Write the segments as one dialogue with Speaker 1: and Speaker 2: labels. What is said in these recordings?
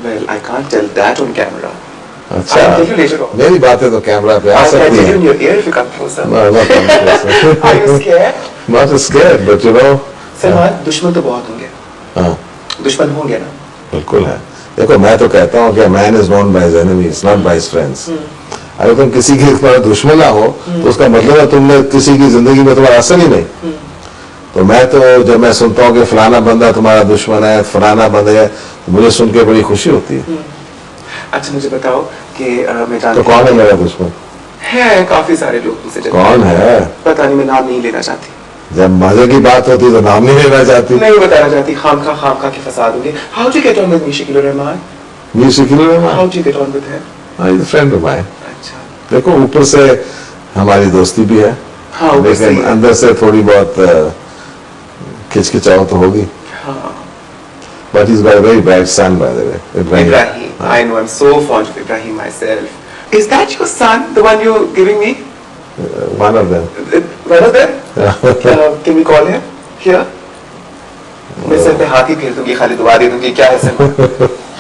Speaker 1: Well, I can't tell that on camera.
Speaker 2: अच्छा,
Speaker 1: I'll tell you later on.
Speaker 2: मेरी बातें तो कैमरा पे आ
Speaker 1: I'll
Speaker 2: सकती
Speaker 1: tell you
Speaker 2: हैं.
Speaker 1: in your ear if you come closer.
Speaker 2: No, not closer.
Speaker 1: Are you scared?
Speaker 2: Not scared, but you know.
Speaker 1: Salman, दुश्मन तो बहुत होंगे.
Speaker 2: हाँ,
Speaker 1: दुश्मन होंगे ना?
Speaker 2: बिल्कुल है. देखो मैं तो कहता हूँ कि man is known by his enemies, not by his friends. अगर तुम किसी की तुम्हारा दुश्मन ना हो, तो उसका मतलब है तुमने किसी की जिंदगी में तुम्हारा असर ही नहीं. तो मैं तो जब मैं सुनता हूँ कि फलाना बंदा तुम्हारा दुश्मन है, फलाना बंदा है, तो मुझे सुन के बड़ी खुशी होती है.
Speaker 1: अच्छा मुझे बताओ कि मैं जानती
Speaker 2: तो कौन है मेरा दुश्मन?
Speaker 1: है काफी सारे लोग मुझसे जब
Speaker 2: कौन है?
Speaker 1: पता नहीं, मैं नाम नहीं लेना चाहती.
Speaker 2: जब मजे की बात होती तो नाम नहीं लेना चाहती.
Speaker 1: नहीं बताना चाहती. खामखा के फसाद होंगे. How do you get on with Shakil Rahman?
Speaker 2: ये शिकिल है.
Speaker 1: How do you get on with him?
Speaker 2: He's a friend of mine.
Speaker 1: अच्छा.
Speaker 2: देखो ऊपर से हमारी दोस्ती भी है,
Speaker 1: हाँ, ऊपर से
Speaker 2: लेकिन
Speaker 1: ही है.
Speaker 2: अंदर से थोड़ी बहुत खिचखिचाव तो होगी.
Speaker 1: हाँ.
Speaker 2: But he's got a very bright son, by the way.
Speaker 1: Ibrahim. I know. I'm so fond of Ibrahim myself. Is that your son, the one you're giving me?
Speaker 2: One of them.
Speaker 1: One of them? Can we call him here? मैं sir पे हाथ ही फेर दूंगी, खाली दुआ दे दूंगी. क्या है सर?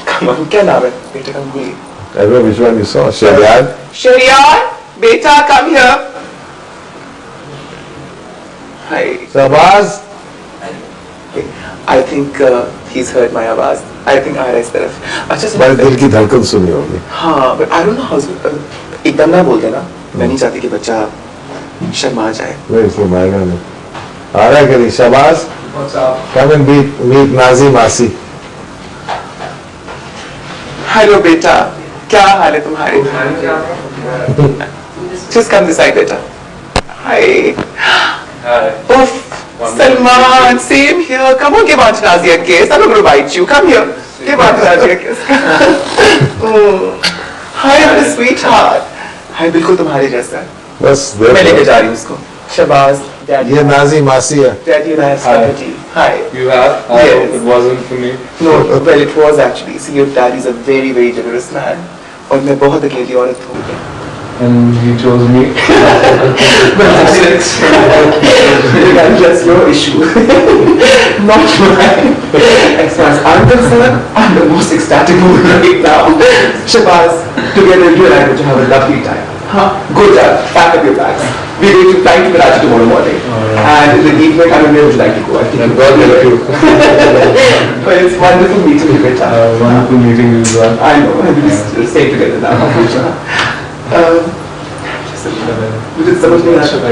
Speaker 1: Come on, क्या नाम है बेटे का? भूलिए.
Speaker 2: I don't know which one you saw. Shariad.
Speaker 1: Shariar, beta, come here. Hi.
Speaker 2: Shahbaz.
Speaker 1: I think he's heard my आवाज. I think आ रहा है इस तरफ. अच्छा सर.
Speaker 2: मेरे दिल की धड़कन सुनी होगी.
Speaker 1: हाँ, but I don't know how. एकदम ना बोल देना. मैं नहीं चाहती कि बच्चा शर्मा जाए.
Speaker 2: नहीं इसलिए मायगा नहीं. आ रहा है कि नहीं? Shahbaz. Come and meet Nazi Masi.
Speaker 1: Hello बेटा, क्या हाल है तुम्हारे? Just come this side, बेटा. Hi. Uff, Salman, same here. Come on, give Aunt Nazi a kiss. I'm not going to bite you. Come here. Give Aunt Nazi a kiss. Hi, what a sweetheart. Hi, बिल्कुल तुम्हारे जैसा.
Speaker 2: बस
Speaker 1: मैं लेके
Speaker 2: देखो.
Speaker 1: जा रही हूँ उसको. शहबाज, Daddy.
Speaker 2: ये नाजी मासी है.
Speaker 1: Daddy and I have spaghetti. Hi.
Speaker 3: You have? I
Speaker 1: Yes.
Speaker 3: hope it wasn't for me.
Speaker 1: No, well, it was actually. See, your dad is a very, very generous man. और मैं बहुत अकेली औरत हूँ.
Speaker 3: And he chose me.
Speaker 1: That's just your issue, not mine. As far as I'm concerned, I'm the most ecstatic woman right now. Shahbaz, together you and I are going to have a lovely time. Huh? Good job. Pack up your bags. We're going to fly to Karachi tomorrow morning. And in the evening, I don't know where would you like to go. I think
Speaker 2: And God help you.
Speaker 1: Well, it's wonderful meeting you, Beta.
Speaker 3: Wonderful meeting you as well.
Speaker 1: I know. We'll stay together now. मुझे समझ नहीं आ रहा.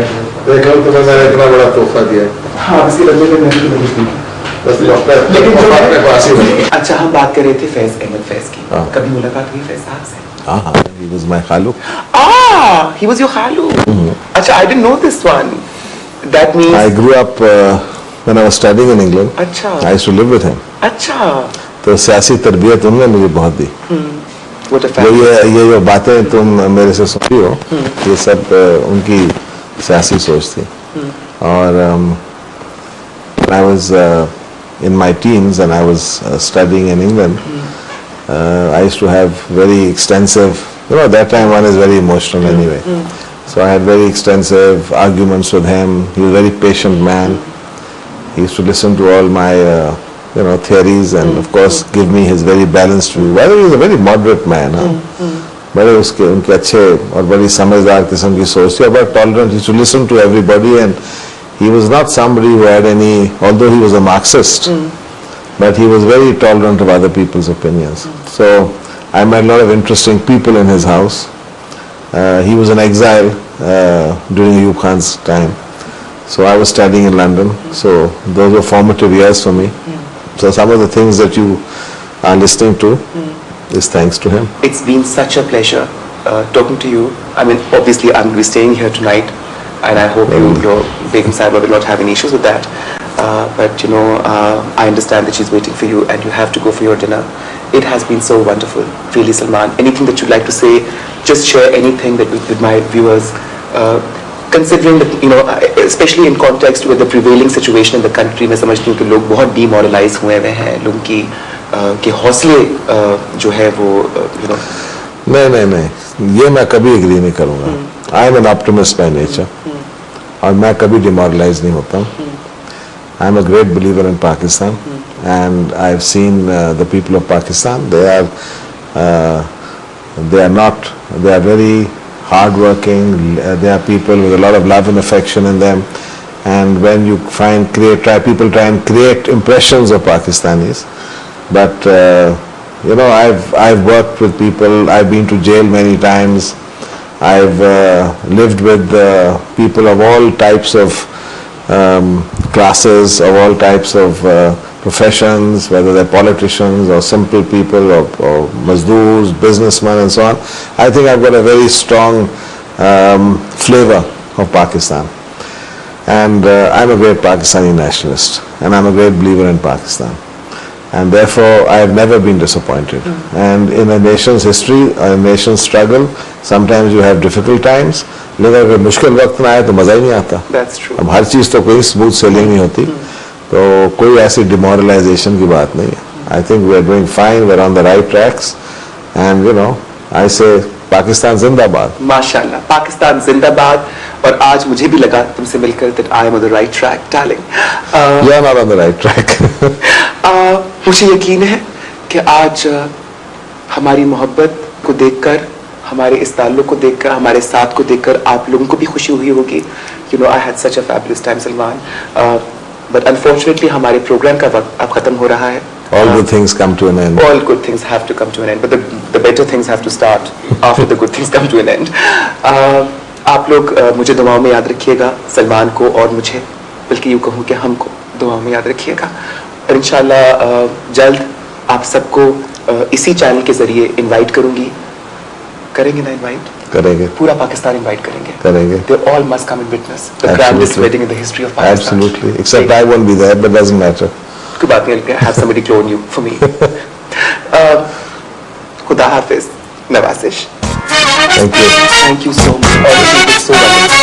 Speaker 2: देखो तुम्हें मैंने इतना बड़ा तोहफा दिया.
Speaker 1: हाँ, इसके बदले में मैंने तुम्हें कुछ दी.
Speaker 2: बस डॉक्टर
Speaker 1: लेकिन जो
Speaker 2: अपने पास ही नहीं.
Speaker 1: अच्छा, हम बात कर रहे थे फैज अहमद फैज की.
Speaker 2: हाँ.
Speaker 1: कभी मुलाकात हुई फैज साहब से?
Speaker 2: हाँ, he was my खालू.
Speaker 1: Ah, he was your खालू. अच्छा, I didn't know this one. That means.
Speaker 2: I grew up when I was studying in England.
Speaker 1: अच्छा.
Speaker 2: I used to live with him.
Speaker 1: अच्छा.
Speaker 2: तो सियासी तरबियत उन्होंने मुझे बहुत दी.
Speaker 1: What a
Speaker 2: जो
Speaker 1: fact.
Speaker 2: ये जो बातें तुम मेरे से सुनती हो, ये सब उनकी सियासी सोच थी. और when I was in my teens and I was studying in England, I used to have very extensive, you know, at that time one is very emotional anyway. So I had very extensive arguments with him. He was a very patient man. He used to listen to all my, theories and of course give me his very balanced view. By the way, he was a very moderate man. बड़े उसके उनके अच्छे और बड़ी समझदार किस्म की सोच थी. But tolerant, he used to listen to everybody and he was not somebody who had any, although he was a Marxist, but he was very tolerant of other people's opinions. So I met a lot of interesting people in his house. He was in exile during Ayub Khan's time. So I was studying in London. So those were formative years for me. So some of the things that you are listening to is thanks to him.
Speaker 1: It's been such a pleasure talking to you. I mean, obviously, I'm going to be staying here tonight, and I hope your Begum Sahiba will not have any issues with that. But you know, I understand that she's waiting for you, and you have to go for your dinner. It has been so wonderful, really, Salman. Anything that you'd like to say? Just share anything that with my viewers. Considering that, you know, especially in context with the prevailing situation in the country, मैं समझती हूँ कि लोग बहुत demoralized हुए हैं, लोगों की के हौसले जो है वो, you know.
Speaker 2: नहीं, ये मैं कभी एग्री नहीं करूँगा. I am an optimist by nature, और मैं कभी demoralized नहीं होता हूँ. I am a great believer in Pakistan, and I've seen the people of Pakistan. They are very hardworking. They are people with a lot of love and affection in them. And when you people try and create impressions of Pakistanis, but I've worked with people. I've been to jail many times. I've lived with people of all types of classes, of all types of professions, whether they're politicians or simple people or mazdoors, businessmen and so on. I think I've got a very strong flavor of Pakistan. And I'm a great Pakistani nationalist, and I'm a great believer in Pakistan. And therefore, I have never been disappointed. And in a nation's history, a nation's struggle, sometimes you have difficult times. लेकिन अगर मुश्किल वक्त में आए तो मज़ा ही नहीं आता.
Speaker 1: That's true.
Speaker 2: अब हर चीज़ तो कोई स्मूथ सेलिंग नहीं होती, तो कोई ऐसी डिमोरलाइजेशन की बात नहीं है. I think we are doing fine. We're on the right tracks, and I say Pakistan Zindabad.
Speaker 1: माशाल्लाह, पाकिस्तान जिंदाबाद. और आज मुझे भी लगा तुमसे मिलकर that I am on the right track, darling.
Speaker 2: You are not on the right track.
Speaker 1: मुझे यकीन है कि आज हमारी मोहब्बत को देखकर, हमारे इस ताल्लुक को देखकर, हमारे साथ को देखकर आप लोगों को भी खुशी हुई होगी. I had such a fabulous time, Salman. But unfortunately हमारे प्रोग्राम का वक्त अब खत्म हो रहा है.
Speaker 2: All good things come to an end.
Speaker 1: All good things have to come to an end, but the better things have to start after the good things come to an end. आप लोग मुझे दुआओं में याद रखिएगा, सलमान को और मुझे, बल्कि यूँ कहूँ कि हमको दुआओं में याद रखिएगा. और इंशाल्लाह जल्द आप सबको इसी चैनल के जरिए इनवाइट करूँगी. करेंगे ना इनवाइट?
Speaker 2: करेंगे.
Speaker 1: पूरा पाकिस्तान इनवाइट करेंगे.
Speaker 2: करेंगे.
Speaker 1: They all must come and witness the grandest wedding in the history of Pakistan.
Speaker 2: Absolutely. Except I won't be there, but doesn't matter.
Speaker 1: कोई बात नहीं, have somebody clone you for me. खुदा हाफिज, नवाजिश.
Speaker 2: Thank you.
Speaker 1: Thank you so much. All of you so much.